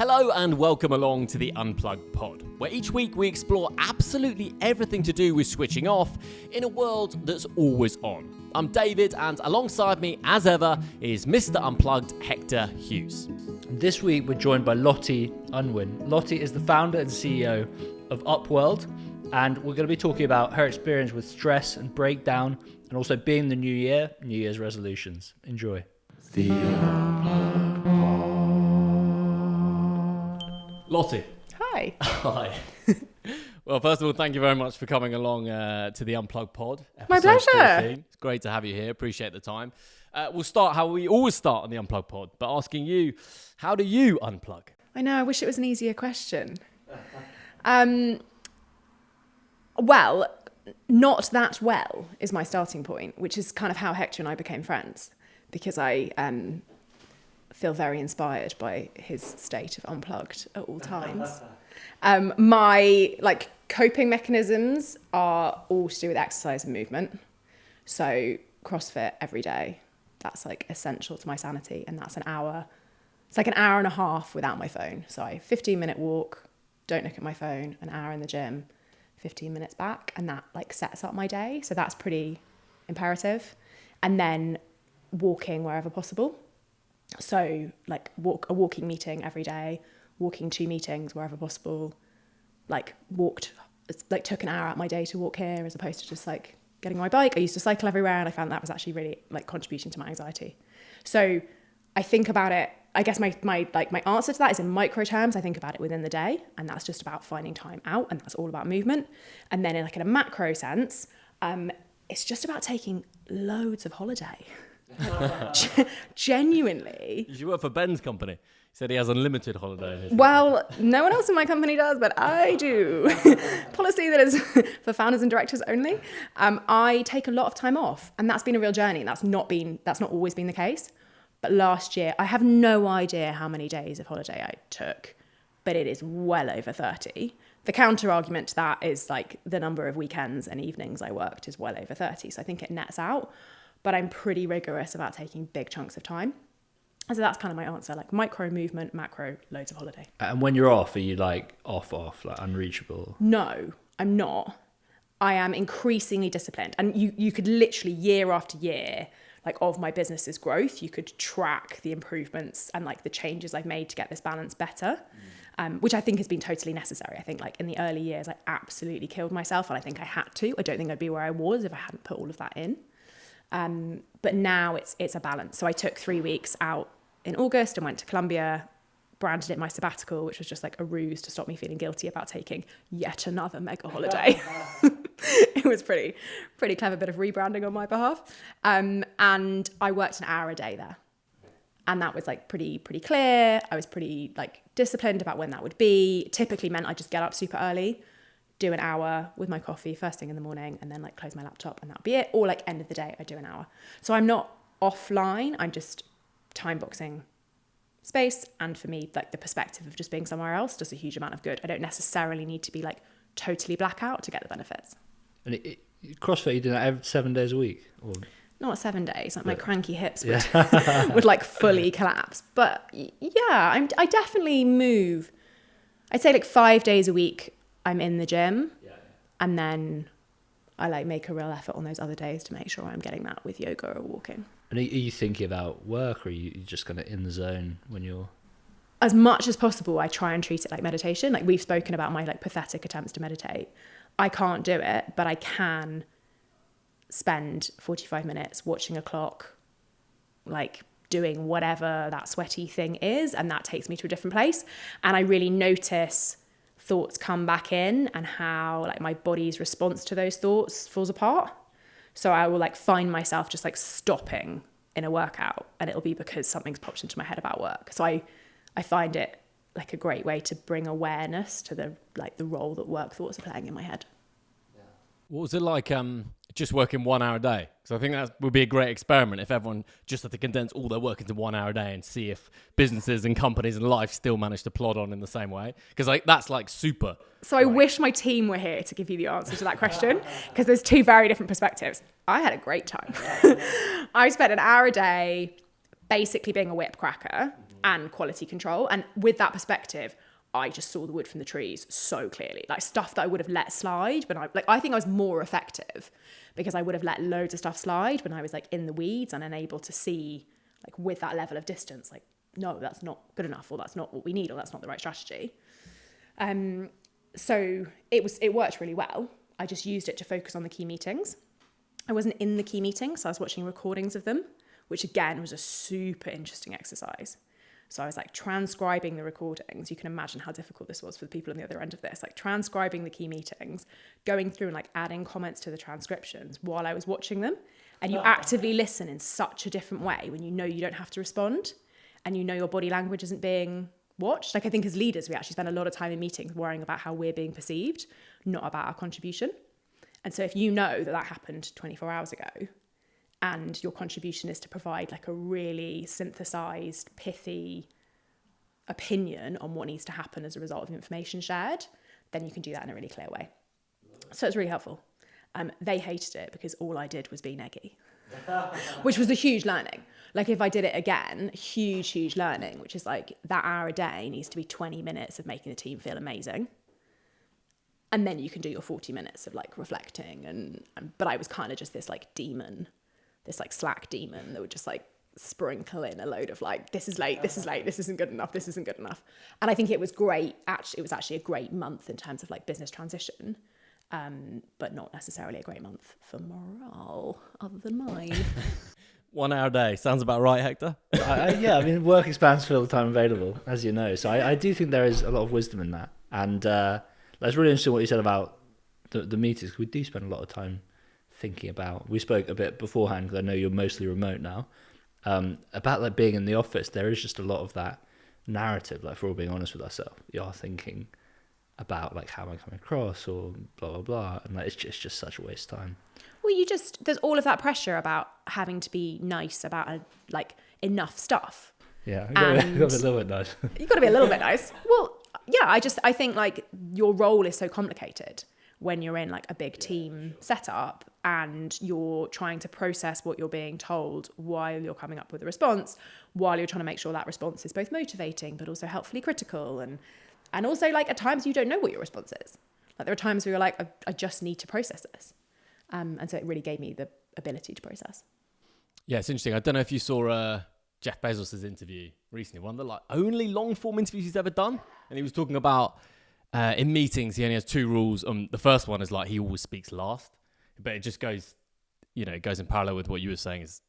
Hello and welcome along to the Unplugged Pod, where each week we explore absolutely everything to do with switching off in a world that's always on. I'm David, and alongside me, as ever, is Mr. Unplugged Hector Hughes. This week we're joined by Lottie Unwin. Lottie is the founder and CEO of Upworld, and we're going to be talking about her experience with stress and breakdown, and also being the new year, New Year's resolutions. Enjoy. The Unplugged Pod. Lottie. Hi. Hi. Well, first of all, thank you very much for coming along to the Unplugged Pod. My pleasure. 14. It's great to have you here. Appreciate the time. We'll start how we always start on the Unplugged Pod, by asking you, how do you unplug? I know, I wish it was an easier question. Well, not that well is my starting point, which is kind of how Hector and I became friends, because I feel very inspired by his state of unplugged at all times. My coping mechanisms are all to do with exercise and movement. So CrossFit every day, that's essential to my sanity. And that's an hour. It's an hour and a half without my phone. So 15-minute walk, don't look at my phone, an hour in the gym, 15 minutes back. And that sets up my day. So that's pretty imperative. And then walking wherever possible. So a walking meeting every day, walking 2 meetings wherever possible, took an hour out of my day to walk here as opposed to just getting on my bike. I used to cycle everywhere, and I found that was actually really contributing to my anxiety. So I think about it, I guess my answer to that is in micro terms. I think about it within the day, and that's just about finding time out, and that's all about movement. And then in a macro sense, it's just about taking loads of holiday. Genuinely. You should work for Ben's company. He said he has unlimited holiday. Well, no one else in my company does, but I do. Policy that is for founders and directors only. I take a lot of time off, and that's been a real journey. That's not always been the case. But last year, I have no idea how many days of holiday I took, but it is well over 30. The counter argument to that is the number of weekends and evenings I worked is well over 30. So I think it nets out. But I'm pretty rigorous about taking big chunks of time. And so that's kind of my answer, micro movement, macro, loads of holiday. And when you're off, are you off, unreachable? No, I'm not. I am increasingly disciplined. And you could literally year after year, of my business's growth, you could track the improvements and the changes I've made to get this balance better, which I think has been totally necessary. I think in the early years, I absolutely killed myself, and I think I had to. I don't think I'd be where I was if I hadn't put all of that in. But now it's a balance. So I took 3 weeks out in August and went to Colombia, branded it my sabbatical, which was just a ruse to stop me feeling guilty about taking yet another mega holiday. It was pretty clever bit of rebranding on my behalf. And I worked an hour a day there. And that was pretty clear. I was pretty disciplined about when that would be. Typically meant I just get up super early, do an hour with my coffee first thing in the morning, and then close my laptop, and that'll be it. Or end of the day, I do an hour. So I'm not offline. I'm just time boxing space. And for me, the perspective of just being somewhere else does a huge amount of good. I don't necessarily need to be totally blackout to get the benefits. And CrossFit, you do that 7 days a week? Or? Not 7 days. My cranky hips would fully collapse. But yeah, I definitely move. I'd say 5 days a week I'm in the gym, and then I make a real effort on those other days to make sure I'm getting that with yoga or walking. And are you thinking about work, or are you just kind of in the zone when you're... As much as possible, I try and treat it like meditation. We've spoken about my pathetic attempts to meditate. I can't do it, but I can spend 45 minutes watching a clock, doing whatever that sweaty thing is, and that takes me to a different place. And I really notice thoughts come back in and how my body's response to those thoughts falls apart. So I will find myself just stopping in a workout, and it'll be because something's popped into my head about work. So I find it a great way to bring awareness to the role that work thoughts are playing in my head. What was it just working 1 hour a day? Because I think that would be a great experiment if everyone just had to condense all their work into 1 hour a day and see if businesses and companies and life still manage to plod on in the same way. Because that's super. So I wish my team were here to give you the answer to that question, because there's 2 very different perspectives. I had a great time. I spent an hour a day basically being a whip cracker and quality control. And with that perspective, I just saw the wood from the trees so clearly, like stuff that I would have let slide when I think I was more effective because I would have let loads of stuff slide when I was like in the weeds and unable to see like with that level of distance, like, no, that's not good enough, or that's not what we need, or that's not the right strategy. So it worked really well. I just used it to focus on the key meetings. I wasn't in the key meetings, so I was watching recordings of them, which again was a super interesting exercise. So I was like transcribing the recordings. You can imagine how difficult this was for the people on the other end of this, like transcribing the key meetings, going through and like adding comments to the transcriptions while I was watching them. And you actively listen in such a different way when you know you don't have to respond and you know your body language isn't being watched. Like I think as leaders, we actually spend a lot of time in meetings worrying about how we're being perceived, not about our contribution. And so if you know that happened 24 hours ago, and your contribution is to provide like a really synthesized, pithy opinion on what needs to happen as a result of information shared, then you can do that in a really clear way. So it's really helpful. They hated it because all I did was be neggy, which was a huge learning. Like if I did it again, huge learning, which is like that hour a day needs to be 20 minutes of making the team feel amazing. And then you can do your 40 minutes of like reflecting but I was kind of just this like demon, this like Slack demon that would just like sprinkle in a load of like, this is late, this isn't good enough, this isn't good enough. And I think it was great. Actually, it was actually a great month in terms of like business transition, but not necessarily a great month for morale other than mine. 1 hour a day. Sounds about right, Hector. Yeah, I mean, work expands for all the time available, as you know. So I do think there is a lot of wisdom in that. And that's really interesting what you said about the meetings. We do spend a lot of time thinking about. We spoke a bit beforehand because I know you're mostly remote now. About like being in the office, there is just a lot of that narrative. Like, if we're all being honest with ourselves, you are thinking about like how am I coming across or blah blah blah, and like it's just such a waste of time. Well, there's all of that pressure about having to be nice about like enough stuff. Yeah, you got to be a little bit nice. You got to be a little bit nice. Well, yeah, I think like your role is so complicated when you're in like a big team setup and you're trying to process what you're being told while you're coming up with a response, while you're trying to make sure that response is both motivating but also helpfully critical, and also like at times you don't know what your response is. Like there are times where you're like, I just need to process this. And so it really gave me the ability to process. Yeah, it's interesting. I don't know if you saw Jeff Bezos' interview recently, one of the like only long form interviews he's ever done. And he was talking about in meetings, he only has 2 rules. The first one is like he always speaks last, but it just goes, it goes in parallel with what you were saying is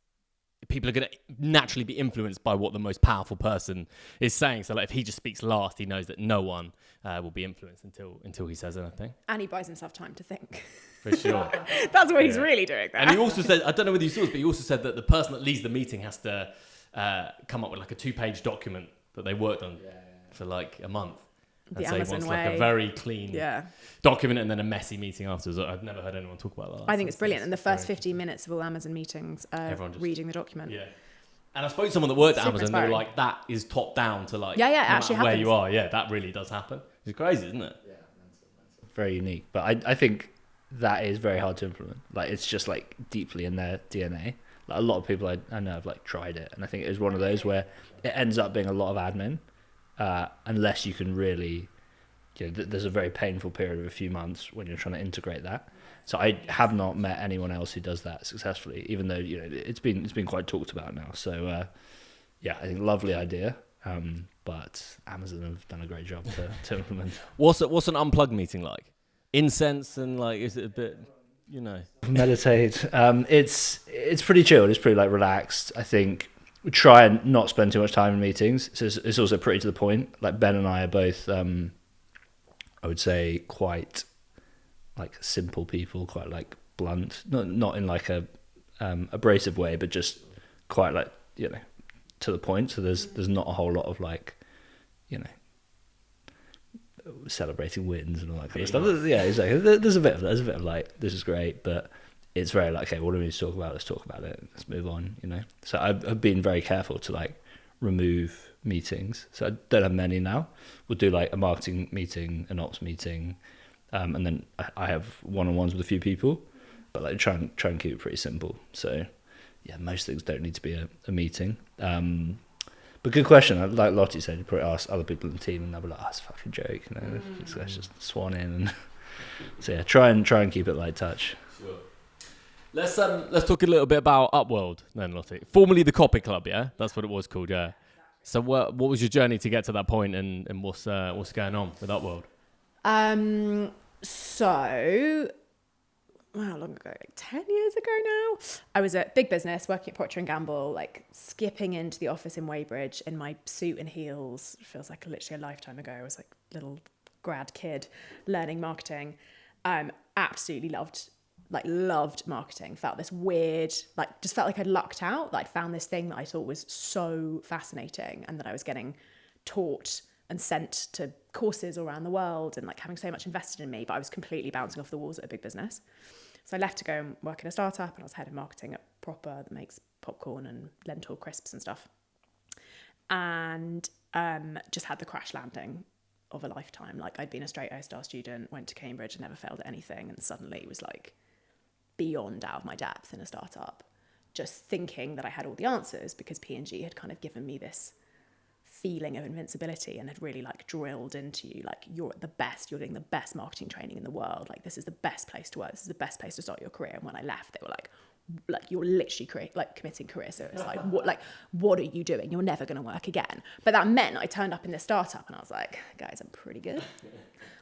people are going to naturally be influenced by what the most powerful person is saying. So like if he just speaks last, he knows that no one will be influenced until he says anything. And he buys himself time to think. For sure. That's what he's really doing there. And he also said, I don't know whether you saw this, but he also said that the person that leads the meeting has to come up with like a 2-page document that they worked on for like a month. The and so Amazon he wants way. like a very clean document and then a messy meeting afterwards. I've never heard anyone talk about that. I think it's brilliant. And the first 15 minutes of all Amazon meetings, Everyone just reading the document. Yeah. And I suppose someone that worked at Super Amazon, they were inspiring. like, that is top down to like, Yeah, no actually matter where happens. you are. Yeah, that really does happen. It's crazy, isn't it? Yeah, very unique. But I think that is very hard to implement. Like it's just like deeply in their DNA. Like a lot of people I know have like tried it, and I think it was one of those where it ends up being a lot of admin, unless you can really, there's a very painful period of a few months when you're trying to integrate that. So I have not met anyone else who does that successfully, even though it's been quite talked about now. So I think lovely idea, but Amazon have done a great job to implement. What's an unplugged meeting like? Incense and like, is it a bit, Meditate. It's pretty chilled. It's pretty like relaxed. I think we try and not spend too much time in meetings. So it's also pretty to the point. Like Ben and I are both, I would say, quite like simple people, quite like blunt, not in like a abrasive way, but just quite like to the point. So there's not a whole lot of like celebrating wins and all that kind of stuff. Yeah, exactly. There's a bit of like, this is great, but it's very like, okay, what do we need to talk about? Let's talk about it. Let's move on. So I've been very careful to like remove meetings. So I don't have many now. We'll do like a marketing meeting, an ops meeting, and then I have one-on-ones with a few people, but like try and keep it pretty simple. So yeah, most things don't need to be a meeting. But good question. Like Lottie said, you probably ask other people in the team, and they'll be like, "Oh, it's a fucking joke." Let's just swan in. And so yeah, try and keep it light touch. Sure. Let's talk a little bit about Upworld then, Lottie. Formerly the Copy Club, yeah, that's what it was called, yeah. So what was your journey to get to that point, and what's going on with Upworld? So, how long ago? Like 10 years ago now. I was at big business working at Procter & Gamble, like skipping into the office in Weybridge in my suit and heels. It feels like literally a lifetime ago. I was like a little grad kid learning marketing. Absolutely loved marketing. Felt this weird, just felt like I'd lucked out. That I'd found this thing that I thought was so fascinating, and that I was getting taught and sent to courses all around the world, and like having so much invested in me, but I was completely bouncing off the walls at a big business. So I left to go and work in a startup, and I was head of marketing at Proper, that makes popcorn and lentil crisps and stuff. And just had the crash landing of a lifetime. Like, I'd been a straight A-star student, went to Cambridge and never failed at anything, and suddenly was like beyond out of my depth in a startup, just thinking that I had all the answers because P&G had kind of given me this feeling of invincibility and had really like drilled into you, like, you're at the best, you're doing the best marketing training in the world, like this is the best place to work, this is the best place to start your career. And when I left, they were like you're literally committing career suicide. What are you doing? You're never going to work again. But that meant I turned up in this startup and I was like, guys, I'm pretty good.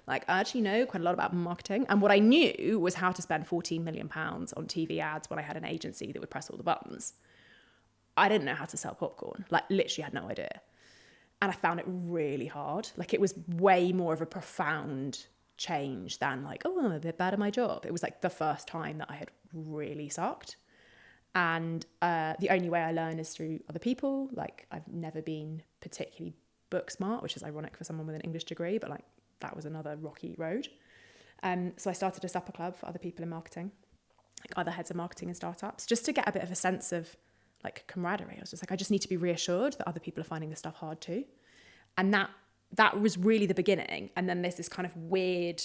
Like, I actually know quite a lot about marketing. And what I knew was how to spend £14 million on TV ads when I had an agency that would press all the buttons. I didn't know how to sell popcorn. Like, literally had no idea. And I found it really hard. Like, it was way more of a profound change than like, oh, I'm a bit bad at my job. It was like the first time that I had really sucked. And the only way I learn is through other people. Like, I've never been particularly book smart, which is ironic for someone with an English degree, but like, that was another rocky road. So I started a supper club for other people in marketing, like other heads of marketing in startups, just to get a bit of a sense of like camaraderie. I was just like, I just need to be reassured that other people are finding this stuff hard too. And that was really the beginning. And then there's this kind of weird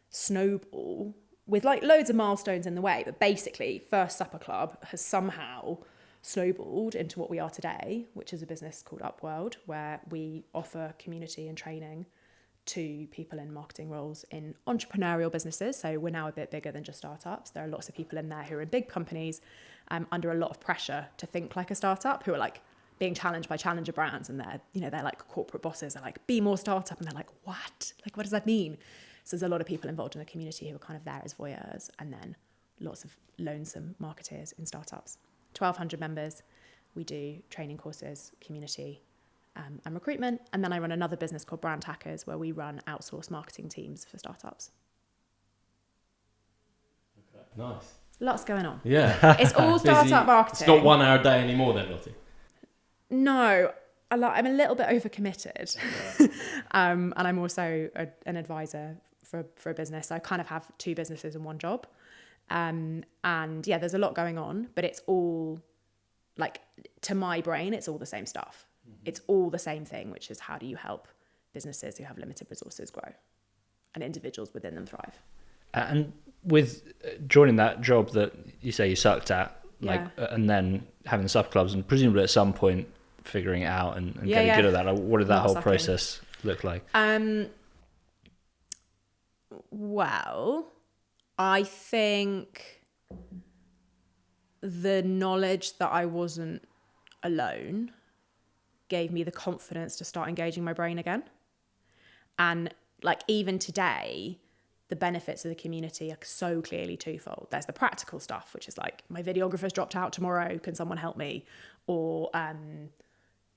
snowball with like loads of milestones in the way. But basically, First Supper Club has somehow snowballed into what we are today, which is a business called Upworld, where we offer community and training to people in marketing roles in entrepreneurial businesses. So we're now a bit bigger than just startups. There are lots of people in there who are in big companies under a lot of pressure to think like a startup, who are like being challenged by challenger brands, and they're like corporate bosses are like, be more startup, and they're like, what? Like, what does that mean? So there's a lot of people involved in the community who are kind of there as voyeurs, and then lots of lonesome marketeers in startups. 1,200 members. We do training courses, community, and recruitment. And then I run another business called Brand Hackers, where we run outsourced marketing teams for startups. Okay. Nice. Lots going on. Yeah. It's all startup marketing. It's not 1 hour a day anymore then, Lottie? No. I'm a little bit overcommitted. And I'm also an advisor for a business. So I kind of have 2 businesses and 1 job. And yeah, there's a lot going on, but it's all like, to my brain, it's all the same stuff. It's all the same thing, which is how do you help businesses who have limited resources grow and individuals within them thrive. And with joining that job that you say you sucked at, and then having the supper clubs, and presumably at some point figuring it out and getting good at that, what did that whole process look like? Well, I think the knowledge that I wasn't alone gave me the confidence to start engaging my brain again. And like, even today, the benefits of the community are so clearly twofold. There's the practical stuff, which is like, my videographer's dropped out tomorrow, can someone help me? Or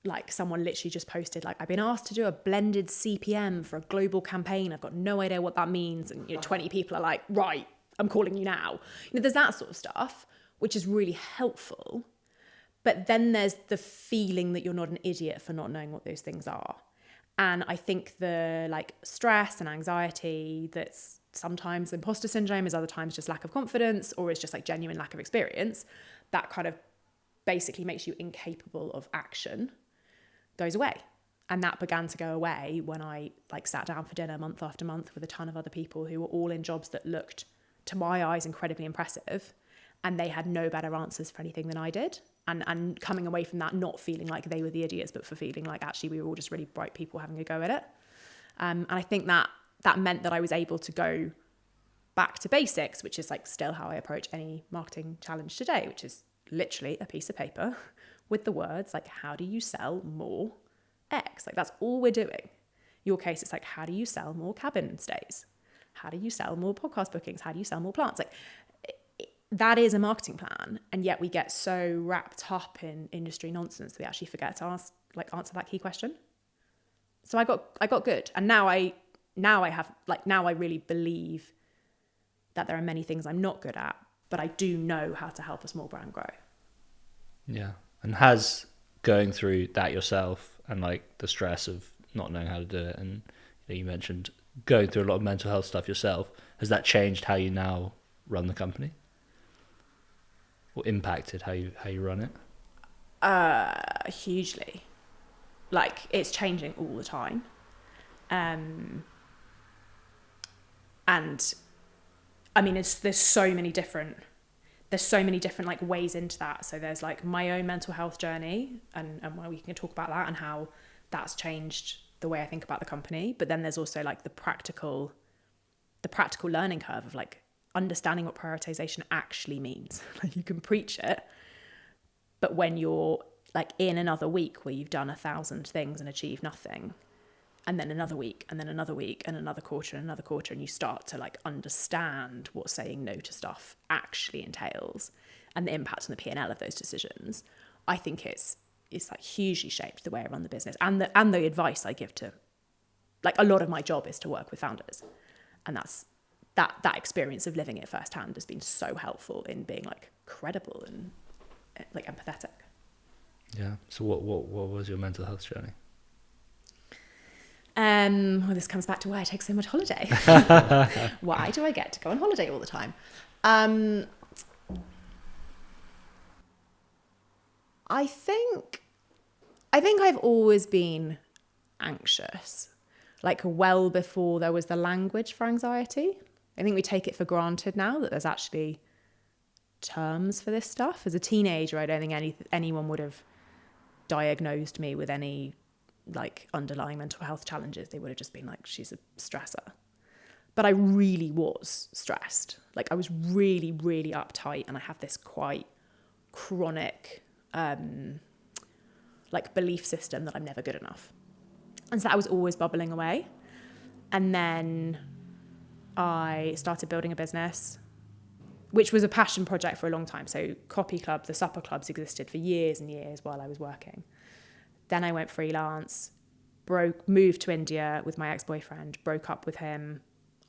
like, someone literally just posted, like, I've been asked to do a blended CPM for a global campaign. I've got no idea what that means. And 20 people are like, right, I'm calling you now. There's that sort of stuff, which is really helpful. But then there's the feeling that you're not an idiot for not knowing what those things are. And I think the like stress and anxiety that's sometimes imposter syndrome, is other times just lack of confidence, or is just like genuine lack of experience, that kind of basically makes you incapable of action, goes away. And that began to go away when I like sat down for dinner month after month with a ton of other people who were all in jobs that looked, to my eyes, incredibly impressive. And they had no better answers for anything than I did. and coming away from that not feeling like they were the idiots, but for feeling like actually we were all just really bright people having a go at it. And I think that meant that I was able to go back to basics, which is like still how I approach any marketing challenge today, which is literally a piece of paper with the words like, how do you sell more X? Like that's all we're doing. Your case, it's like, how do you sell more cabin stays? How do you sell more podcast bookings? How do you sell more plants? Like that is a marketing plan. And yet we get so wrapped up in industry nonsense that we actually forget to answer that key question. So I got good. And now I really believe that there are many things I'm not good at, but I do know how to help a small brand grow. Yeah. And has going through that yourself and like the stress of not knowing how to do it, and you mentioned going through a lot of mental health stuff yourself, has that changed how you now run the company? Or impacted how you run it? Hugely. Like it's changing all the time. And I mean, there's so many different like ways into that. So there's like my own mental health journey and why we can talk about that and how that's changed the way I think about the company. But then there's also like the practical learning curve of like understanding what prioritization actually means. Like you can preach it, but when you're like in another week where you've done 1,000 things and achieved nothing, and then another week, and then another week, and another quarter, and another quarter, and you start to like understand what saying no to stuff actually entails and the impact on the P&L of those decisions, I think it's like hugely shaped the way I run the business and the advice I give to, like a lot of my job is to work with founders, and that experience of living it firsthand has been so helpful in being like credible and like empathetic. Yeah. So what was your mental health journey? Well, this comes back to why I take so much holiday. Why do I get to go on holiday all the time? I think I've always been anxious, like well before there was the language for anxiety. I think we take it for granted now that there's actually terms for this stuff. As a teenager, I don't think anyone would have diagnosed me with any like underlying mental health challenges. They would have just been like, she's a stressor. But I really was stressed. Like I was really, really uptight, and I have this quite chronic like belief system that I'm never good enough. And so that was always bubbling away. And then I started building a business, which was a passion project for a long time. So Copy Club, the supper clubs existed for years and years while I was working. Then I went freelance, moved to India with my ex-boyfriend, broke up with him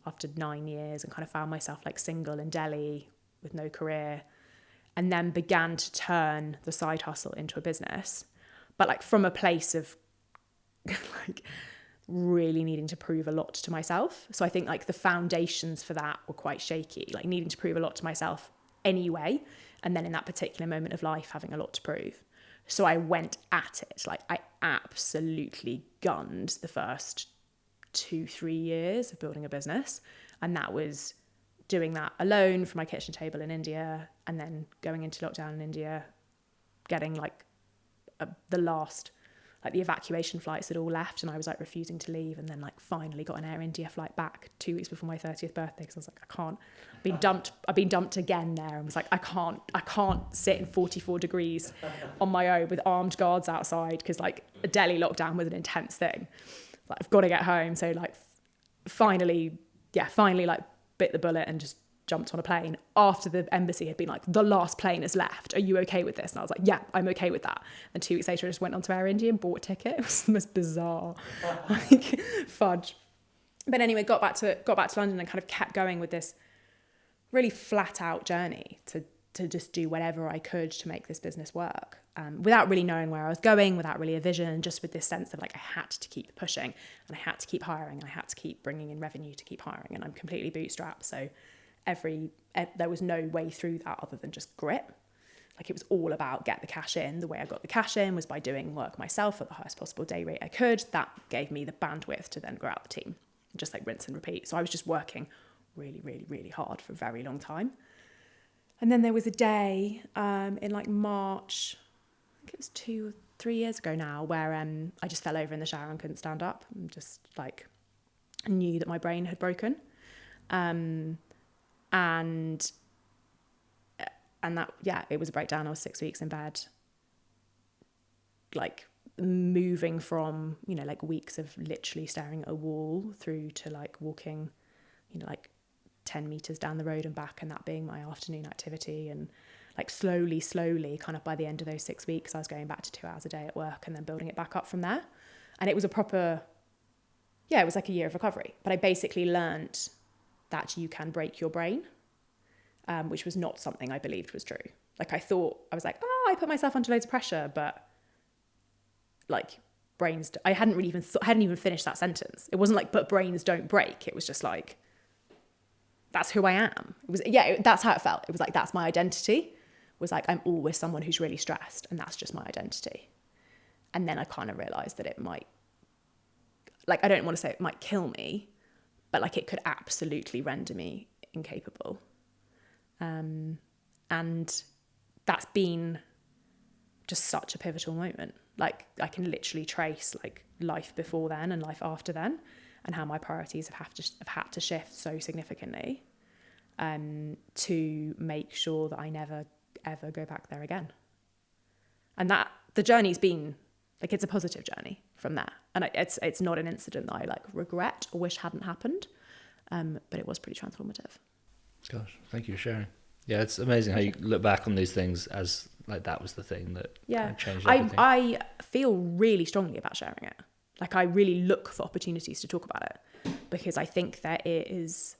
after 9 years and kind of found myself like single in Delhi with no career, and then began to turn the side hustle into a business, but like from a place of like really needing to prove a lot to myself. So I think like the foundations for that were quite shaky, like needing to prove a lot to myself anyway, and then in that particular moment of life having a lot to prove. So I went at it. Like I absolutely gunned the first 2-3 years of building a business. And that was doing that alone from my kitchen table in India, and then going into lockdown in India, getting like the last, like the evacuation flights had all left, and I was like refusing to leave, and then like finally got an Air India flight back 2 weeks before my 30th birthday, because I was like, I can't. I've been dumped again there, and was like, I can't sit in 44 degrees on my own with armed guards outside, because like a Delhi lockdown was an intense thing. Like I've got to get home. So like finally like bit the bullet and just jumped on a plane after the embassy had been like, the last plane is left. Are you okay with this? And I was like, yeah, I'm okay with that. And 2 weeks later, I just went onto Air India and bought a ticket. It was the most bizarre like fudge. But anyway, got back to London and kind of kept going with this really flat out journey to just do whatever I could to make this business work, without really knowing where I was going, without really a vision, and just with this sense of like I had to keep pushing, and I had to keep hiring, and I had to keep bringing in revenue to keep hiring, and I'm completely bootstrapped. So there was no way through that other than just grit. Like it was all about get the cash in. The way I got the cash in was by doing work myself at the highest possible day rate I could. That gave me the bandwidth to then grow out the team, just like rinse and repeat. So I was just working really, really, really hard for a very long time. And then there was a day in like March think it was 2-3 years ago now, where I just fell over in the shower and couldn't stand up, and just like knew that my brain had broken, and that, yeah, it was a breakdown. I was 6 weeks in bed, like moving from, you know, like weeks of literally staring at a wall through to like walking, you know, like 10 meters down the road and back, and that being my afternoon activity. And like slowly kind of by the end of those 6 weeks, I was going back to 2 hours a day at work and then building it back up from there. And it was a proper, yeah, it was like a year of recovery. But I basically learnt that you can break your brain, which was not something I believed was true. Like I was like, oh, I put myself under loads of pressure, but like brains, I hadn't even finished that sentence. It wasn't like, but brains don't break. It was just like, that's who I am. It was, yeah, that's how it felt. It was like, that's my identity. Was like, I'm always someone who's really stressed, and that's just my identity. And then I kind of realized that it might, like, I don't want to say it might kill me, but like it could absolutely render me incapable. And that's been just such a pivotal moment. Like I can literally trace like life before then and life after then, and how my priorities have had to shift so significantly, to make sure that I never ever go back there again. And that the journey's been like, it's a positive journey from there, and it's not an incident that I like regret or wish hadn't happened, but it was pretty transformative. Gosh, thank you for sharing. Yeah, it's amazing how you look back on these things as like that was the thing that kind of changed everything. I feel really strongly about sharing it. Like I really look for opportunities to talk about it, because I think it's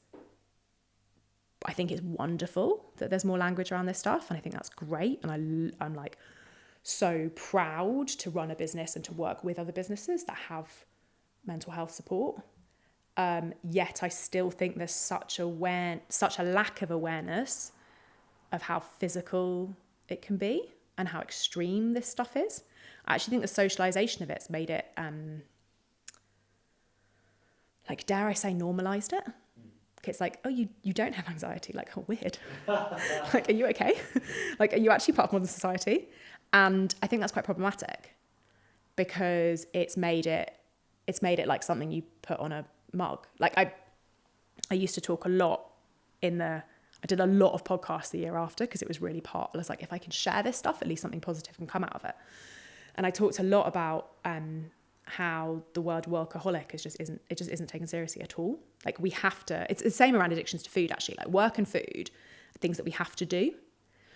wonderful that there's more language around this stuff, and I think that's great. And I'm like so proud to run a business and to work with other businesses that have mental health support. Yet I still think there's such a lack of awareness of how physical it can be and how extreme this stuff is. I actually think the socialization of it's made it, like, dare I say, normalized it. It's like, oh, you don't have anxiety. Like, oh, weird. Like, are you okay? Like, are you actually part of modern society? And I think that's quite problematic, because it's made it like something you put on a mug. Like I used to talk a lot I did a lot of podcasts the year after, because it was really I was like, if I can share this stuff, at least something positive can come out of it. And I talked a lot about how the word workaholic just isn't taken seriously at all. Like we have to, it's the same around addictions to food actually. Like work and food are things that we have to do.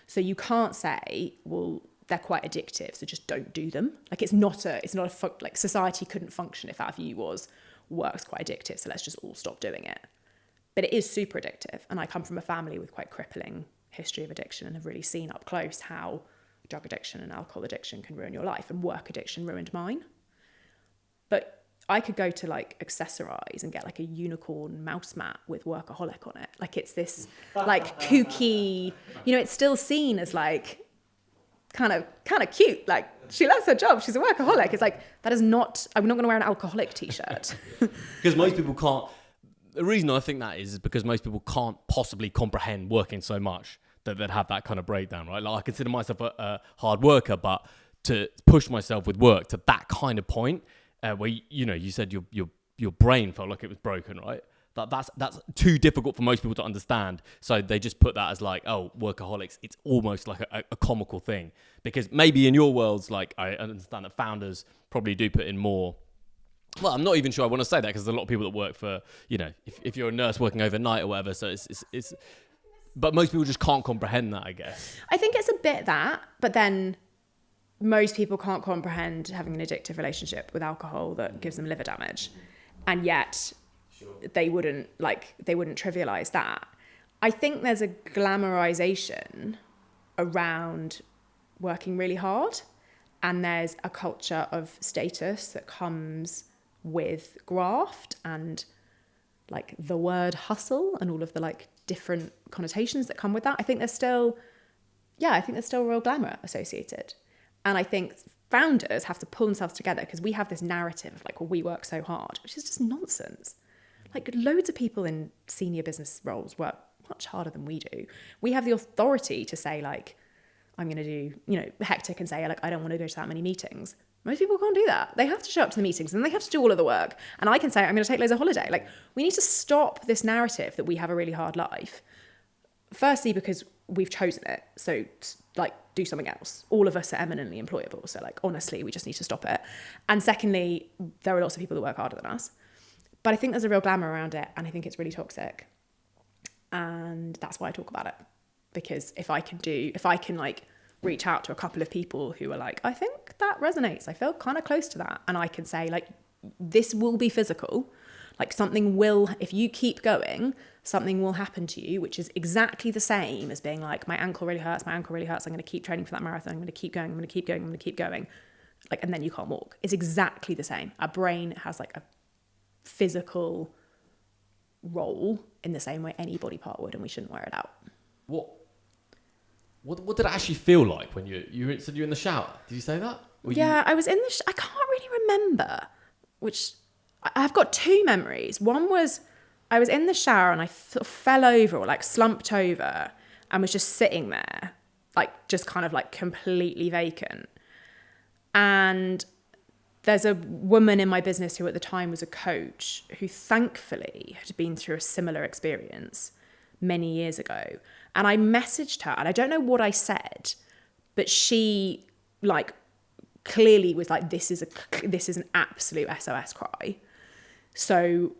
So you can't say, well, they're quite addictive, so just don't do them. Like like society couldn't function if that view was work's quite addictive, so let's just all stop doing it. But it is super addictive, and I come from a family with quite crippling history of addiction, and have really seen up close how drug addiction and alcohol addiction can ruin your life, and work addiction ruined mine. But I could go to like Accessorize and get like a unicorn mouse mat with workaholic on it. Like it's this like kooky, you know, it's still seen as like kind of cute. Like she loves her job, she's a workaholic. It's like, that is not, I'm not going to wear an alcoholic t-shirt. Because most people can't. The reason I think that is because most people can't possibly comprehend working so much that they'd have that kind of breakdown, right? Like I consider myself a hard worker, but to push myself with work to that kind of point, where you said your brain felt like it was broken, right? That's too difficult for most people to understand. So they just put that as like, oh, workaholics. It's almost like a comical thing, because maybe in your worlds, like I understand that founders probably do put in more. Well, I'm not even sure I want to say that, because there's a lot of people that work for, if you're a nurse working overnight or whatever. So it's but most people just can't comprehend that, I guess. I think it's a bit that, but then most people can't comprehend having an addictive relationship with alcohol that gives them liver damage. And yet they wouldn't trivialize that. I think there's a glamorization around working really hard, and there's a culture of status that comes with graft and like the word hustle and all of the like different connotations that come with that. I think there's still real glamour associated. And I think founders have to pull themselves together, because we have this narrative of like, well, we work so hard, which is just nonsense. Like loads of people in senior business roles work much harder than we do. We have the authority to say like, I'm going to do, hectic and say, like, I don't want to go to that many meetings. Most people can't do that. They have to show up to the meetings and they have to do all of the work. And I can say, I'm going to take loads of holiday. Like, we need to stop this narrative that we have a really hard life. Firstly, because we've chosen it. So, like, do something else. All of us are eminently employable. So, like, honestly, we just need to stop it. And secondly, there are lots of people that work harder than us. But I think there's a real glamour around it. And I think it's really toxic. And that's why I talk about it. Because if I can like reach out to a couple of people who are like, I think that resonates. I feel kind of close to that. And I can say, like, this will be physical. Like, something will, if you keep going, something will happen to you, which is exactly the same as being like, my ankle really hurts. I'm going to keep training for that marathon. I'm going to keep going. I'm going to keep going. I'm going to keep going. Like, and then you can't walk. It's exactly the same. Our brain has like a physical role in the same way any body part would, and we shouldn't wear it out. What did it actually feel like when you said you were in the shower? Did you say that? I was in the I can't really remember, which I've got two memories. One was I was in the shower and I fell over or like slumped over and was just sitting there, like just kind of like completely vacant. And there's a woman in my business who at the time was a coach who thankfully had been through a similar experience many years ago. And I messaged her and I don't know what I said, but she like clearly was like, this is an absolute SOS cry. So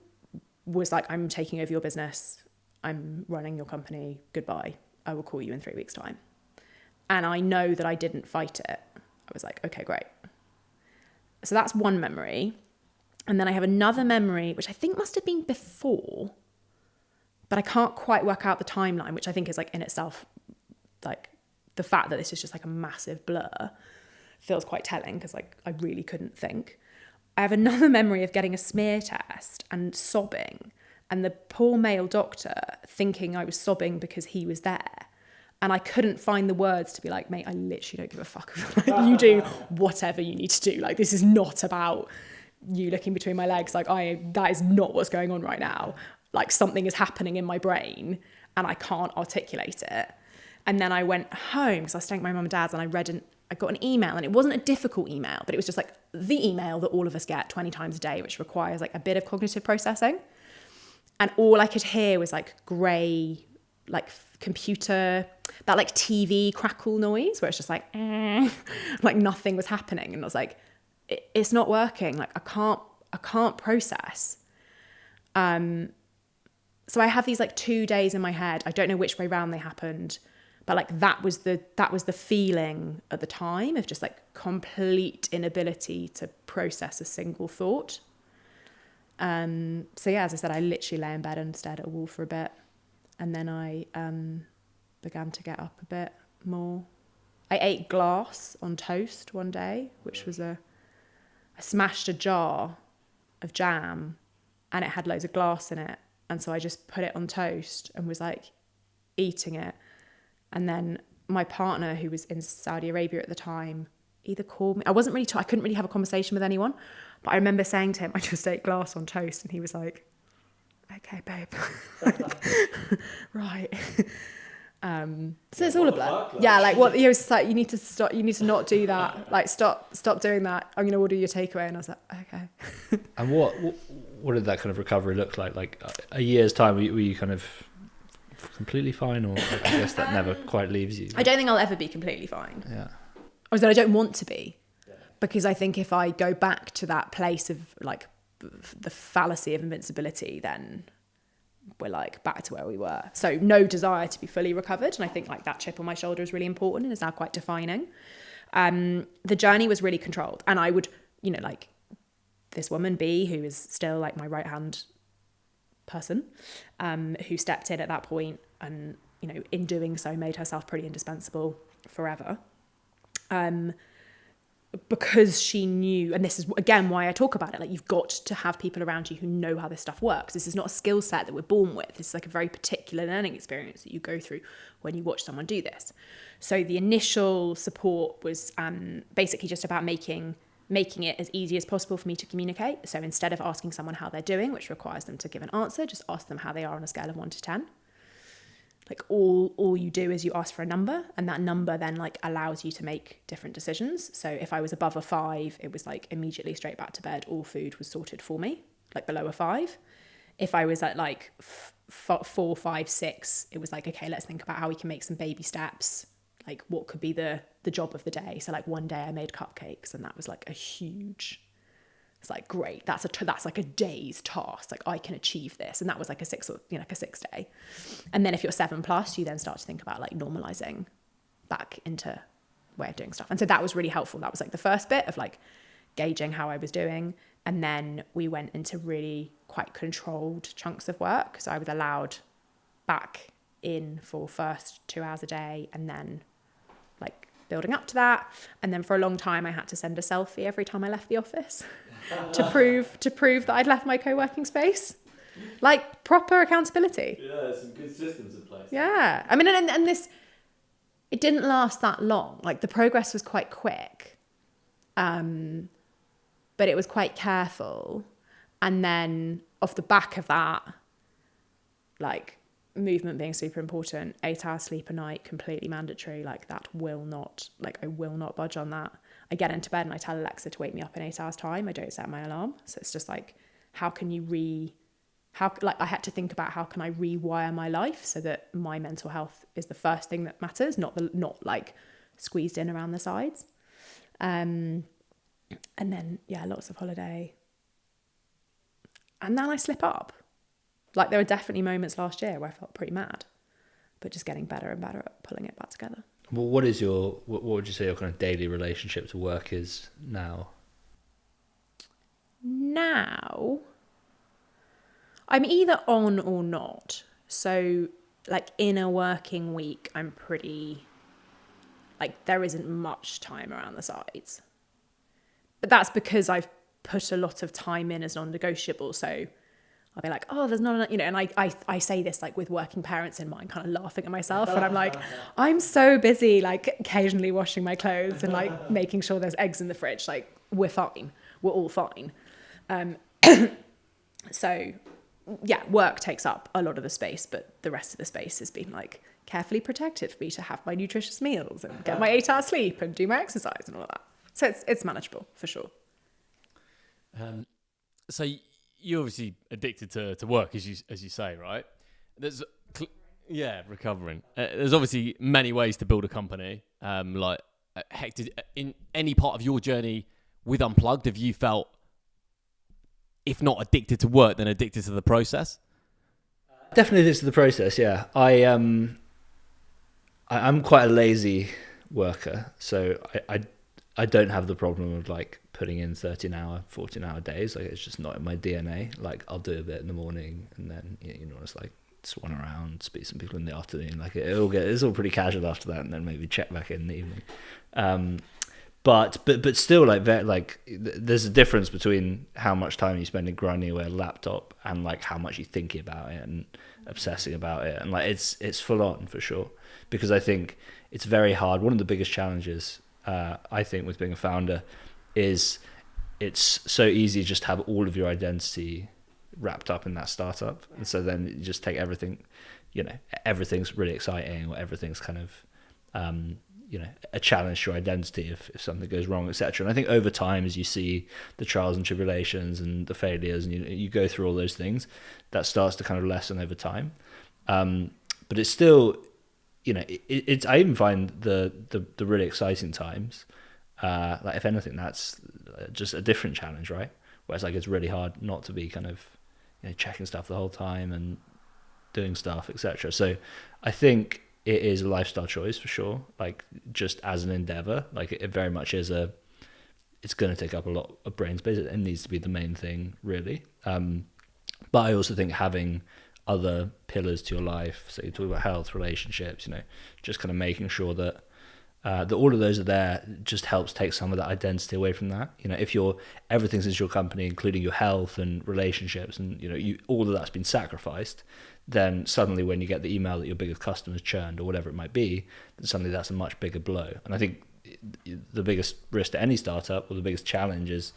was like, I'm taking over your business. I'm running your company. Goodbye. I will call you in 3 weeks' time. And I know that I didn't fight it. I was like, okay, great. So that's one memory. And then I have another memory, which I think must have been before, but I can't quite work out the timeline, which I think is like in itself, like the fact that this is just like a massive blur feels quite telling because like I really couldn't think. I have another memory of getting a smear test and sobbing and the poor male doctor thinking I was sobbing because he was there. And I couldn't find the words to be like, mate, I literally don't give a fuck. You do whatever you need to do. Like, this is not about you looking between my legs. Like, that is not what's going on right now. Like, something is happening in my brain and I can't articulate it. And then I went home because I was staying at my mum and dad's and I got an email, and it wasn't a difficult email, but it was just like the email that all of us get 20 times a day, which requires like a bit of cognitive processing. And all I could hear was like grey, like computer, that like TV crackle noise where it's just like, like nothing was happening. And I was like, it's not working. Like I can't process. So I have these like 2 days in my head. I don't know which way round they happened, but like that was the feeling at the time of just like complete inability to process a single thought. So yeah, as I said, I literally lay in bed and stared at a wall for a bit. And then I began to get up a bit more. I ate glass on toast one day, which was I smashed a jar of jam and it had loads of glass in it. And so I just put it on toast and was like eating it. And then my partner, who was in Saudi Arabia at the time, either called me. I couldn't really have a conversation with anyone. But I remember saying to him, I just ate glass on toast. And he was like, okay, babe. Right. So it's all a blur. Yeah, like what it's like, you need to stop. You need to not do that. Like stop doing that. I'm going to order your takeaway. And I was like, okay. And what did that kind of recovery look like? Like a year's time, were you kind of completely fine, or I guess that never quite leaves you? I don't think I'll ever be completely fine. Yeah. Or that I don't want to be, because I think if I go back to that place of like the fallacy of invincibility, then we're like back to where we were. So no desire to be fully recovered. And I think like that chip on my shoulder is really important and is now quite defining. The journey was really controlled. And I would, like this woman B, who is still like my right hand person, who stepped in at that point and, in doing so made herself pretty indispensable forever. Because she knew, and this is again why I talk about it, like you've got to have people around you who know how this stuff works. This is not a skill set that we're born with. This is like a very particular learning experience that you go through when you watch someone do this. So the initial support was basically just about making it as easy as possible for me to communicate. So instead of asking someone how they're doing, which requires them to give an answer, just ask them how they are on a scale of 1 to 10. like all you do is you ask for a number, and that number then like allows you to make different decisions. So if I was above a 5, it was like immediately straight back to bed. All food was sorted for me, like below a 5. If I was at like 4, 5, 6, it was like, okay, let's think about how we can make some baby steps. Like what could be the job of the day. So like one day I made cupcakes, and that was like a huge, it's like, great, that's like a day's task. Like I can achieve this. And that was like a 6 day. And then if you're 7+, you then start to think about like normalizing back into way of doing stuff. And so that was really helpful. That was like the first bit of like gauging how I was doing. And then we went into really quite controlled chunks of work. So I was allowed back in for first 2 hours a day, and then like building up to that. And then for a long time I had to send a selfie every time I left the office to prove that I'd left my co-working space. Like proper accountability. Yeah, some good systems in place. Yeah. I mean, and this, it didn't last that long. Like the progress was quite quick. But it was quite careful. And then off the back of that, like movement being super important, 8 hours sleep a night, completely mandatory. Like that will not, like I will not budge on that. I get into bed and I tell Alexa to wake me up in 8 hours time. I don't set my alarm. So it's just like, how can you I had to think about how can I rewire my life so that my mental health is the first thing that matters, not like squeezed in around the sides. And then, yeah, lots of holiday. And then I slip up. Like there were definitely moments last year where I felt pretty mad, but just getting better and better at pulling it back together. Well, what would you say your kind of daily relationship to work is now? Now, I'm either on or not. So like in a working week, I'm pretty, like there isn't much time around the sides. But that's because I've put a lot of time in as non-negotiable. So I'll be like, oh, there's not enough, and I say this like with working parents in mind, kind of laughing at myself. And I'm like, I'm so busy, like occasionally washing my clothes and like making sure there's eggs in the fridge. Like we're fine. We're all fine. So yeah, work takes up a lot of the space, but the rest of the space has been like carefully protected for me to have my nutritious meals and get my 8 hours sleep and do my exercise and all of that. So it's manageable for sure. So you're obviously addicted to work, as you say, right? There's recovering. There's obviously many ways to build a company. Hector, in any part of your journey with Unplugged, have you felt, if not addicted to work, then addicted to the process? Definitely addicted to the process. Yeah, I'm quite a lazy worker, so I don't have the problem of like putting in 13-hour, 14-hour days. Like it's just not in my DNA. Like I'll do a bit in the morning, and then it's like swan around, speak to some people in the afternoon. Like it's all pretty casual after that, and then maybe check back in the evening. But still, like there's a difference between how much time you spend in grinding away a laptop and like how much you're thinking about it and obsessing about it, and like it's full on for sure. Because I think it's very hard. One of the biggest challenges I think with being a founder is it's so easy just to have all of your identity wrapped up in that startup, and so then you just take everything, everything's really exciting, or everything's kind of a challenge to your identity if something goes wrong, etc. And I think over time, as you see the trials and tribulations and the failures, and you go through all those things, that starts to kind of lessen over time. But it's still, it's I even find the really exciting times, like if anything, that's just a different challenge, right? Whereas like it's really hard not to be kind of checking stuff the whole time and doing stuff, etc. So I think it is a lifestyle choice for sure. Like just as an endeavor, like it very much is it's going to take up a lot of brain space. It needs to be the main thing, really. But I also think having other pillars to your life, so you talk about health, relationships, just kind of making sure that all of those are there, just helps take some of that identity away from that. If everything's in your company, including your health and relationships, and all of that's been sacrificed, then suddenly when you get the email that your biggest customer's churned or whatever it might be, then suddenly that's a much bigger blow. And I think the biggest risk to any startup, or the biggest challenge is,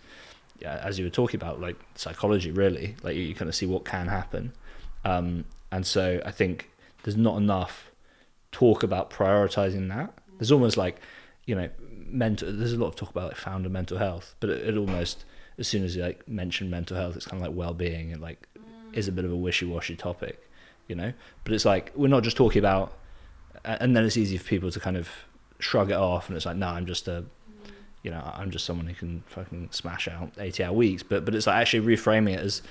as you were talking about, like psychology, really. Like you kind of see what can happen. And so I think there's not enough talk about prioritizing that. There's almost like, there's a lot of talk about like founder mental health, but it almost, as soon as you like mention mental health, it's kind of like well-being, and like is a bit of a wishy-washy topic, but it's like, we're not just talking about, and then it's easy for people to kind of shrug it off, and it's like, no, I'm just I'm just someone who can fucking smash out 80-hour weeks, but it's like actually reframing it as,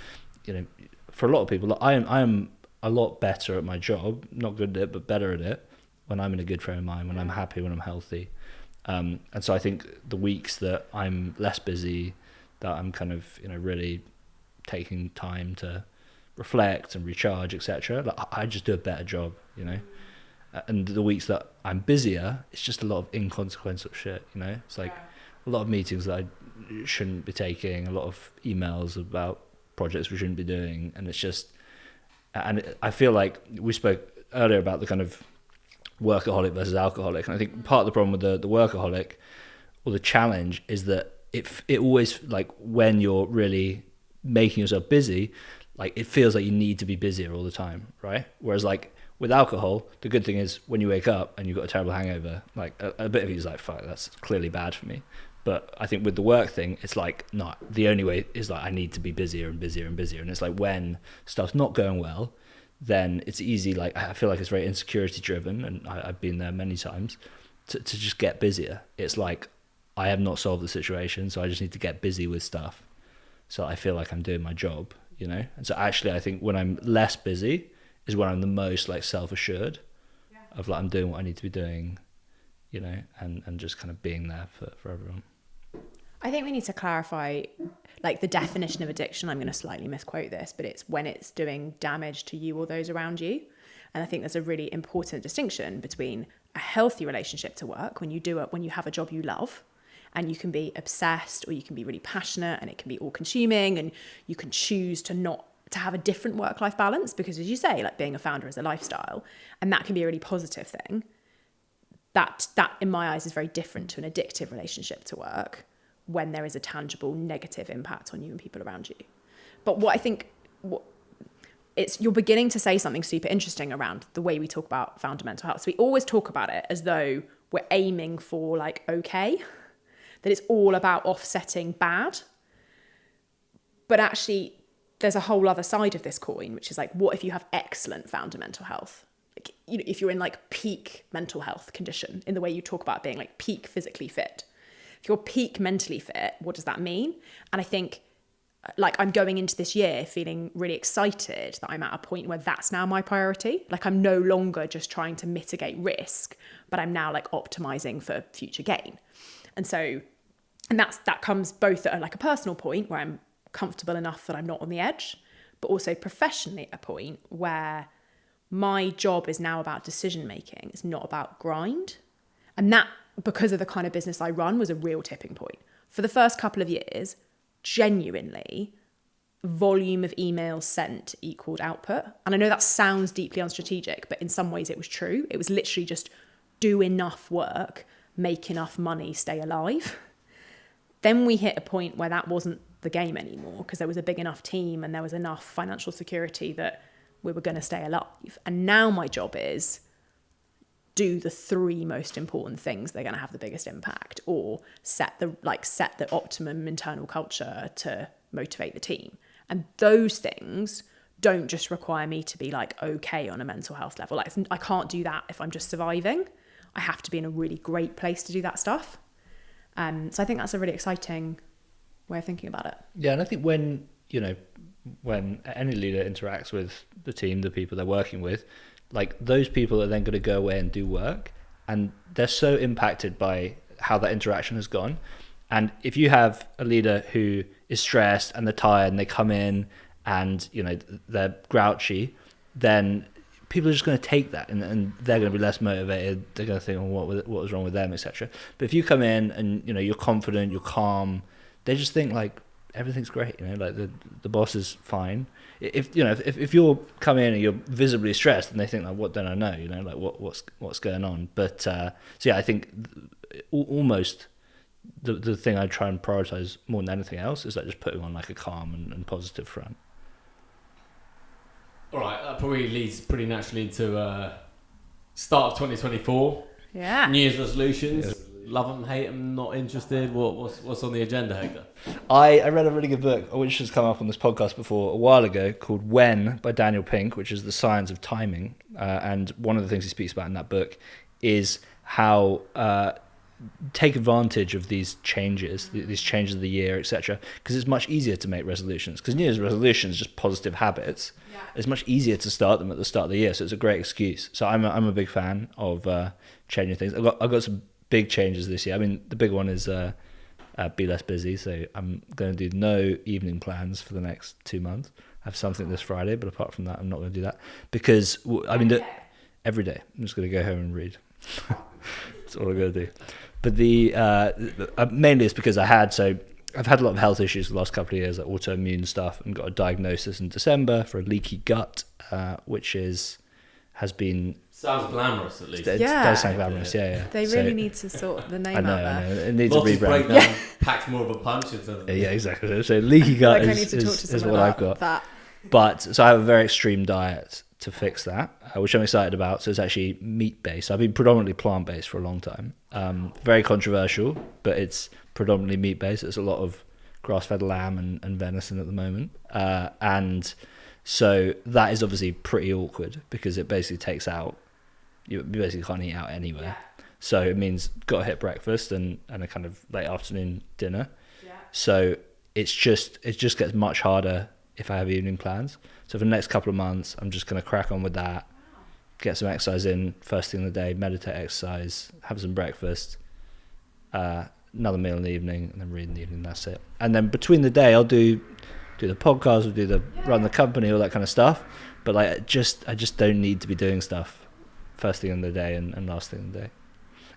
for a lot of people, like, I am a lot better at my job, not good at it, but better at it when I'm in a good frame of mind, when I'm happy, when I'm healthy. And so I think the weeks that I'm less busy, that I'm kind of, really taking time to reflect and recharge, etc., like, I just do a better job, And the weeks that I'm busier, it's just a lot of inconsequential shit, It's like a lot of meetings that I shouldn't be taking, a lot of emails about projects we shouldn't be doing, and it's just, and I feel like we spoke earlier about the kind of workaholic versus alcoholic, and I think part of the problem with the workaholic, or the challenge, is that it always, like, when you're really making yourself busy, like, it feels like you need to be busier all the time, right? Whereas like with alcohol, the good thing is when you wake up and you've got a terrible hangover, like a bit of you is like, fuck, that's clearly bad for me. But I think with the work thing, it's like, no, the only way is like, I need to be busier and busier and busier. And it's like, when stuff's not going well, then it's easy. Like, I feel like it's very insecurity driven, and I've been there many times, to just get busier. It's like, I have not solved the situation, so I just need to get busy with stuff, so I feel like I'm doing my job, And so actually, I think when I'm less busy is when I'm the most like self-assured of like, I'm doing what I need to be doing, and just kind of being there for everyone. I think we need to clarify, like, the definition of addiction. I'm going to slightly misquote this, but it's when it's doing damage to you or those around you. And I think there's a really important distinction between a healthy relationship to work, when you have a job you love, and you can be obsessed, or you can be really passionate, and it can be all consuming, and you can choose to have a different work-life balance, because, as you say, like, being a founder is a lifestyle, and that can be a really positive thing. That in my eyes is very different to an addictive relationship to work, when there is a tangible negative impact on you and people around you. But what I think, you're beginning to say something super interesting around the way we talk about founder mental health. So we always talk about it as though we're aiming for, like, okay, that it's all about offsetting bad. But actually, there's a whole other side of this coin, which is like, what if you have excellent founder mental health? Like, if you're in like peak mental health condition, in the way you talk about being like peak physically fit. If you're peak mentally fit, what does that mean? And I think, like, I'm going into this year feeling really excited that I'm at a point where that's now my priority. Like, I'm no longer just trying to mitigate risk, but I'm now like optimizing for future gain. And so, and that comes both at like a personal point where I'm comfortable enough that I'm not on the edge, but also professionally at a point where my job is now about decision making. It's not about grind. And that, because of the kind of business I run, was a real tipping point. For the first couple of years, genuinely, volume of emails sent equaled output. And I know that sounds deeply unstrategic, but in some ways it was true. It was literally just do enough work, make enough money, stay alive. Then we hit a point where that wasn't the game anymore, because there was a big enough team and there was enough financial security that we were going to stay alive. And now my job is do the three most important things that are going to have the biggest impact, or set the optimum internal culture to motivate the team. And those things don't just require me to be like okay on a mental health level. Like, I can't do that if I'm just surviving. I have to be in a really great place to do that stuff. So I think that's a really exciting way of thinking about it. Yeah, and I think when any leader interacts with the team, the people they're working with, like, those people are then going to go away and do work, and they're so impacted by how that interaction has gone. And if you have a leader who is stressed and they're tired and they come in and they're grouchy, then people are just going to take that, and they're going to be less motivated. They're going to think, well, what was wrong with them, etc. But if you come in and you're confident, you're calm, they just think like everything's great. Like the boss is fine. If you're coming in and you're visibly stressed, and they think like, what don't I know? Like what's going on? But so yeah, I think almost the thing I try and prioritize more than anything else is like just putting on like a calm and positive front. All right, that probably leads pretty naturally to start of 2024. Yeah. New Year's resolutions. Love them, hate them, not interested. What's on the agenda, Hector? I read a really good book, which has come up on this podcast before a while ago, called When by Daniel Pink, which is the science of timing. And one of the things he speaks about in that book is how take advantage of these changes of the year, etc. Because it's much easier to make resolutions. Because New Year's resolutions, just positive habits, it's much easier to start them at the start of the year. So it's a great excuse. So I'm a big fan of changing things. I've got some big changes this year. I mean, the big one is be less busy. So I'm going to do no evening plans for the next 2 months. I have something this Friday, but apart from that, I'm not going to do that because every day I'm just going to go home and read. That's all I'm going to do. But mainly it's because I've had a lot of health issues the last couple of years, like autoimmune stuff, and got a diagnosis in December for a leaky gut, which has been... Sounds glamorous, at least. It does sound glamorous, yeah. They really need to sort the name out there. I know. It needs Lottie's a rebrand. breakdown packs more of a punch into them. Yeah, exactly. So leaky gut I need to talk to is someone what about I've got. that. But so I have a very extreme diet to fix that, which I'm excited about. So it's actually meat-based. I've been predominantly plant-based for a long time. Very controversial, but it's predominantly meat-based. There's a lot of grass-fed lamb and venison at the moment. And so that is obviously pretty awkward because it basically takes out... You basically can't eat out anywhere. Yeah. So it means got to hit breakfast and a kind of late afternoon dinner. Yeah. So it just gets much harder if I have evening plans. So for the next couple of months, I'm just going to crack on with that, get some exercise in first thing in the day, meditate, exercise, have some breakfast, another meal in the evening, and then read in the evening. That's it. And then between the day, I'll do the podcast, run the company, all that kind of stuff. But like, I just don't need to be doing stuff first thing in the day and last thing in the day.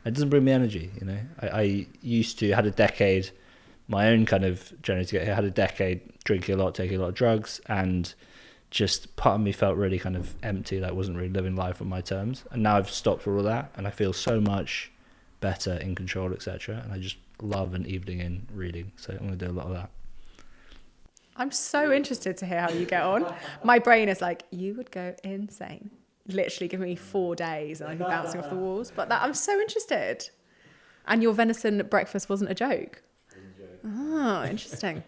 It doesn't bring me energy, you know. I used to, had a decade, my own kind of journey to get here, had a decade drinking a lot, taking a lot of drugs, and just part of me felt really kind of empty, like wasn't really living life on my terms. And now I've stopped all of that, and I feel so much better, in control, etc. And I just love an evening in reading, so I'm going to do a lot of that. I'm so interested to hear how you get on. My brain is like, you would go insane. Literally give me 4 days and I'd be bouncing off the walls. But I'm so interested. And your venison breakfast wasn't a joke? Oh, interesting.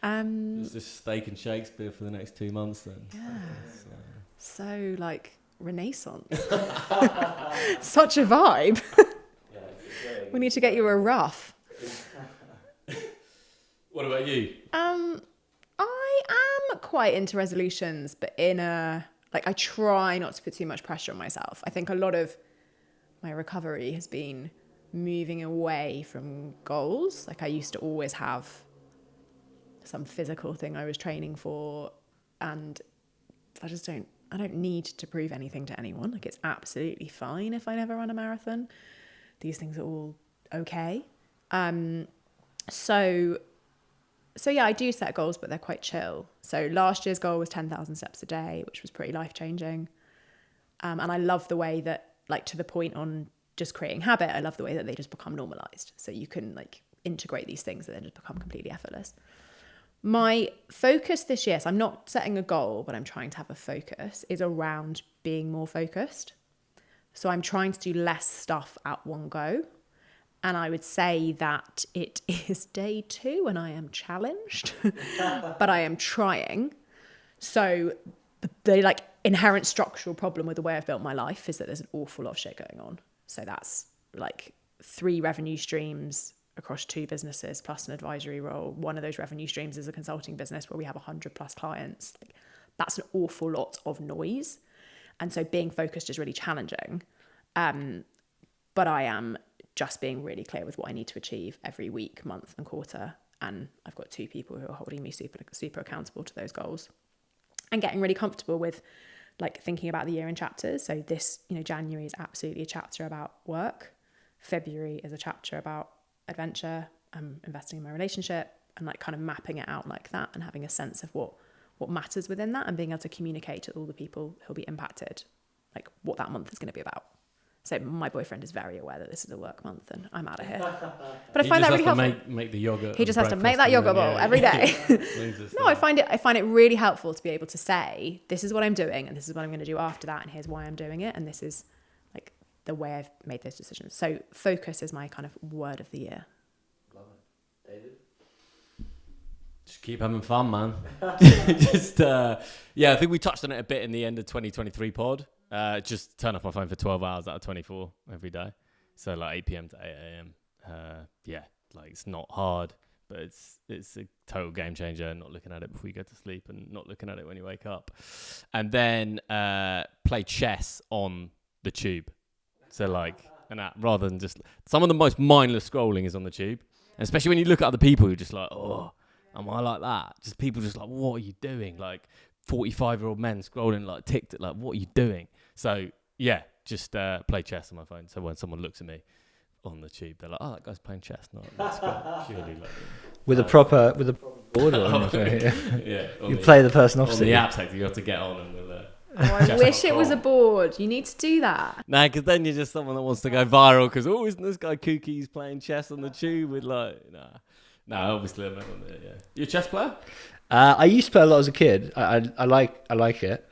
It's just steak and Shakespeare for the next 2 months then. Yeah. So like Renaissance. Such a vibe. We need to get you a ruff. What about you? I am quite into resolutions, but I try not to put too much pressure on myself. I think a lot of my recovery has been moving away from goals. Like I used to always have some physical thing I was training for, and I don't need to prove anything to anyone. Like it's absolutely fine if I never run a marathon. These things are all okay. So yeah, I do set goals, but they're quite chill. So last year's goal was 10,000 steps a day, which was pretty life-changing. And I love the way that, like, to the point on just creating habit, I love the way that they just become normalized. So you can like integrate these things and then just become completely effortless. My focus this year, so I'm not setting a goal, but I'm trying to have a focus, is around being more focused. So I'm trying to do less stuff at one go. And I would say that it is day 2 and I am challenged, but I am trying. So the like inherent structural problem with the way I've built my life is that there's an awful lot of shit going on. So that's like 3 revenue streams across 2 businesses plus an advisory role. One of those revenue streams is a consulting business where we have 100 plus clients. Like, that's an awful lot of noise. And so being focused is really challenging. But I am just being really clear with what I need to achieve every week, month and quarter. And I've got 2 people who are holding me super accountable to those goals, and getting really comfortable with like thinking about the year in chapters. So this, January is absolutely a chapter about work. February is a chapter about adventure, investing in my relationship, and like kind of mapping it out like that and having a sense of what matters within that and being able to communicate to all the people who'll be impacted, like what that month is going to be about. So my boyfriend is very aware that this is a work month and I'm out of here. But I find that really helpful. Make the yogurt. He just has to make that yogurt bowl every day. No, I find it really helpful to be able to say, this is what I'm doing and this is what I'm going to do after that and here's why I'm doing it and this is like the way I've made those decisions. So focus is my kind of word of the year. Love it. David? Just keep having fun, man. I think we touched on it a bit in the end of 2023 pod. Just turn off my phone for 12 hours out of 24 every day. So like 8 p.m. to 8 a.m. Like it's not hard, but it's a total game changer. Not looking at it before you go to sleep and not looking at it when you wake up. And then play chess on the tube. So like an app rather than just some of the most mindless scrolling is on the tube. And especially when you look at other people who are just like, oh, am I like that? Just people just like, what are you doing? Like 45-year-old men scrolling like TikTok, like what are you doing? So yeah, just play chess on my phone. So when someone looks at me on the tube, they're like, oh, that guy's playing chess. Not that's purely like with a proper board on your phone. Yeah, you play the person opposite. On the app sector, you have to get on and with I wish it was a board. You need to do that. Nah, because then you're just someone that wants to go viral. Because isn't this guy kooky? He's playing chess on the tube with like nah. Obviously I'm not on there. Yeah, you a chess player? I used to play a lot as a kid. I like it.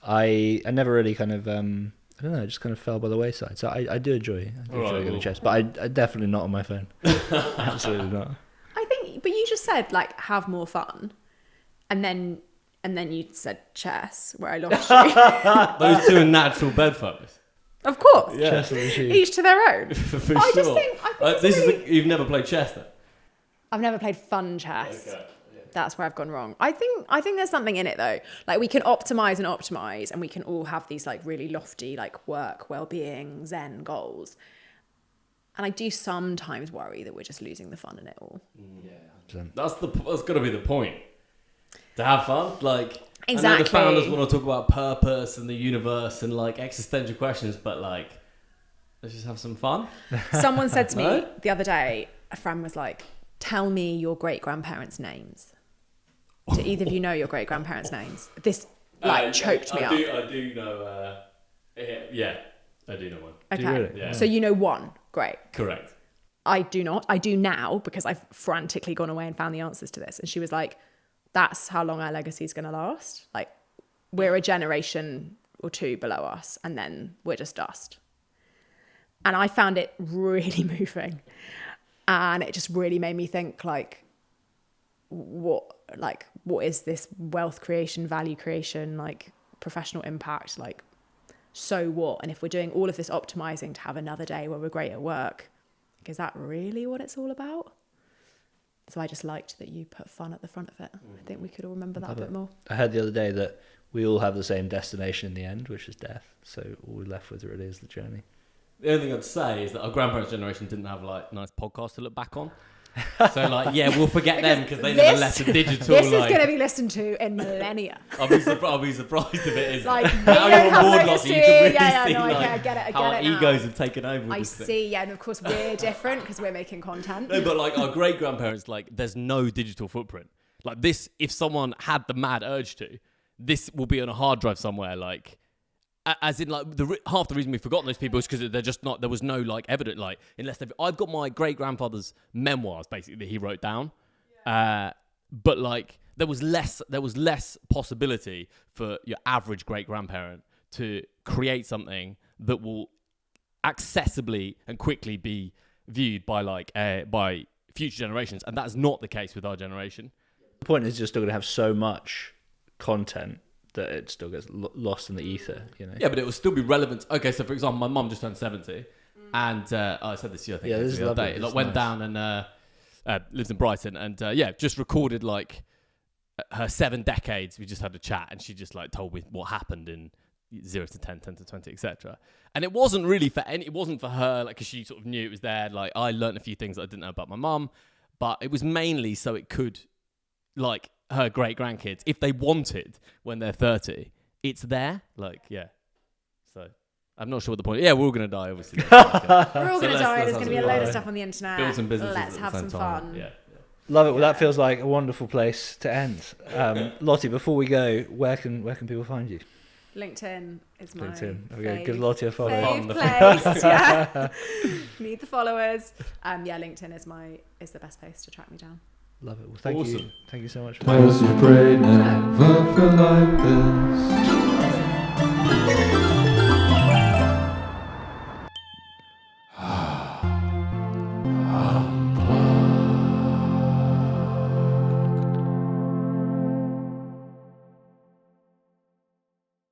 I never really kind of I don't know. Just kind of fell by the wayside. So I do enjoy going chess, but I definitely not on my phone. Absolutely not. I think, but you just said like have more fun, and then you said chess, where I lost you. Those two are natural bedfellows. Of course, Yeah. Chess on the tube. each to their own. For I sure. just think it's you've never played chess then? I've never played fun chess. Okay. That's where I've gone wrong. I think there's something in it though. Like we can optimize and we can all have these like really lofty like work, well-being, zen goals. And I do sometimes worry that we're just losing the fun in it all. Yeah. That's got to be the point. To have fun, like Exactly. I know the founders want to talk about purpose and the universe and like existential questions, but like let's just have some fun. Someone said to me Right? the other day, a friend was like, "Tell me your great-grandparents' names." Do either of you know your great-grandparents' names? This choked me up. I do know. Yeah, I do know one. Okay, Do you really? Yeah. So you know one. Great. Correct. I do not. I do now because I've frantically gone away and found the answers to this. And she was like, that's how long our legacy is going to last. Like, we're a generation or two below us, and then we're just dust. And I found it really moving. And it just really made me think, like, what is this wealth creation, value creation, like professional impact, like, so what? And if we're doing all of this optimizing to have another day where we're great at work, like, is that really what it's all about? So I just liked that you put fun at the front of it. I think we could all remember that a bit more. I heard the other day that we all have the same destination in the end, which is death. So all we're left with really is the journey. The only thing I'd say is that our grandparents' generation didn't have like nice podcasts to look back on. So like, yeah, we'll forget them because they never left a digital. This is like, going to be listened to in millennia. I'll be surprised if it is. Like, now we you're don't on board, have Lottie. You legacy. can really Yeah, see no, like, I get it how our now. egos have taken over. I this thing. see, yeah, and of course we're different because we're making content. No, but like our great grandparents, like there's no digital footprint. Like this, if someone had the mad urge to, this will be on a hard drive somewhere. Like, as in like half the reason we've forgotten those people is because they're just not. There was no like evidence. Like unless I've got my great grandfather's memoirs basically that he wrote down, but like there was less possibility for your average great grandparent to create something that will accessibly and quickly be viewed by future generations, and that's not the case with our generation. The point is you're still going to have so much content that it still gets lost in the ether, you know? Yeah, but it will still be relevant. Okay, so for example, my mum just turned 70, and I said this year, I think, Yeah, this is the other lovely. day. Like, It's went nice. down and lives in Brighton, and just recorded like her 7 decades. We just had a chat, and she just like told me what happened in 0 to 10, 10 to 20, etc. And it wasn't really it wasn't for her, like, because she sort of knew it was there. Like, I learned a few things that I didn't know about my mum, but it was mainly so it could, like, her great grandkids, if they wanted when they're 30, it's there. Like, yeah. So I'm not sure what the point. Yeah, we're all gonna die, obviously. We're all So going to let's die. There's have going to be a some load of fun. stuff on the internet. Build some businesses. Let's at have the some same time. fun. Yeah. Love it. Well, that feels like a wonderful place to end. Lottie, before we go, where can people find you? LinkedIn is my LinkedIn. Okay, fave, give Lottie a follow. fave place. Yeah. Need the followers. Yeah, LinkedIn is the best place to track me down. Love it. Well, thank you. Awesome. Thank you so much. Cause you pray never feel like this.